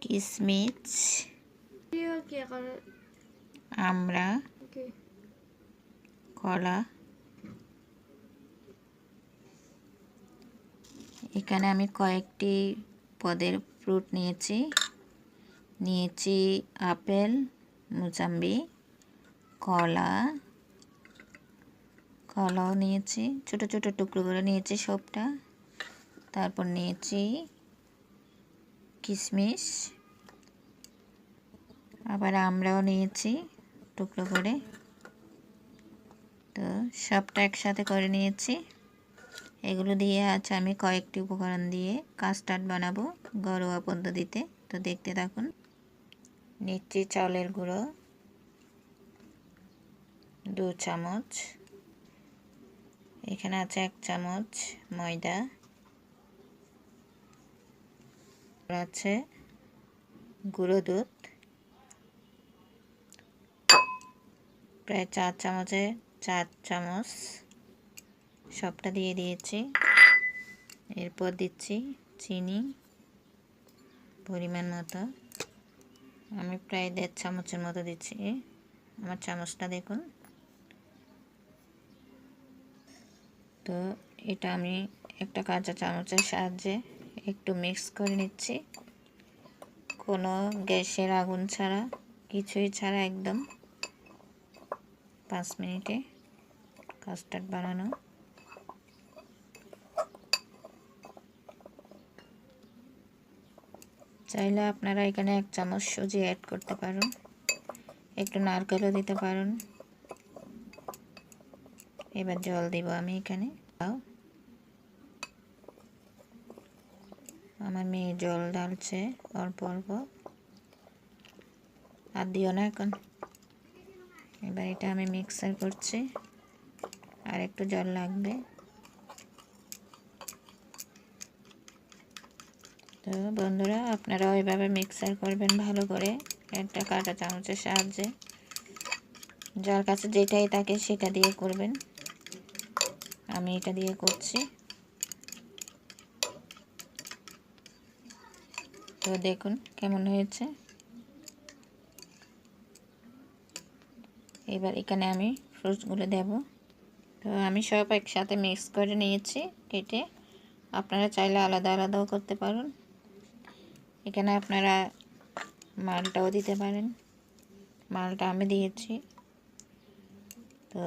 কিশমিশ, আমরা, কলা। এখানে আমি কয়েকটি পদের ফ্রুট নিয়েছি আপেল, মুসাম্বি, কলাও নিয়েছি, ছোট ছোট টুকরো করে নিয়েছি সবটা। তারপর নিয়েছি কিশমিশ, আবার আমরাও নিয়েছি টুকরো করে। তো সবটা একসাথে করে নিয়েছি। এগুলো দিয়ে আজ আমি কয়েকটি উপকরণ দিয়ে কাস্টার্ড বানাবো ঘরোয়া পদ্ধতিতে। তো দেখতে থাকুন। নিচ্ছি চাউলের গুঁড়ো 2 চামচ, এখানে আছে 1 চামচ ময়দা, আছে গুঁড়ো দুধ প্রায় 4 চামচে 4 চামচ, সবটা দিয়ে দিয়েছি। এরপর দিচ্ছি চিনি পরিমাণ মতো, আমি প্রায় 1.5 চামচের মতো দিচ্ছি। আমার চামচটা দেখুন। তো এটা আমি একটা কাঁচা চামচের সাহায্যে একটু মিক্স করে নিচ্ছি, কোনো গ্যাসের আগুন ছাড়া, কিছুই ছাড়া, একদম 5 মিনিটে কাস্টার্ড বানানো। চাইলে আপনারা এখানে 1 চামচ সুজি অ্যাড করতে পারেন, একটু নারকেলও দিতে পারেন। এবার জল দিব আমি এখানে। আমার মেয়ে জল ঢালছে অল্প অল্প, আর দিও না এখন। এবার এটা আমি মিক্সার করছি, আর একটু জল লাগবে। তো বন্ধুরা, আপনারা ওইভাবে মিক্সার করবেন ভালো করে একটা কাঁটা চামচের সাহায্যে। যার কাছে যেটাই থাকে সেটা দিয়ে করবেন, আমি এটা দিয়ে করছি। তো দেখুন কেমন হয়েছে। এবার এখানে আমি ফ্রুটসগুলো দেব। তো আমি সব একসাথে মিক্স করে নিয়েছি কেটে, আপনারা চাইলে আলাদা আলাদাও করতে পারেন। এখানে আপনারা মালটাও দিতে পারেন, মালটা আমি দিয়েছি। তো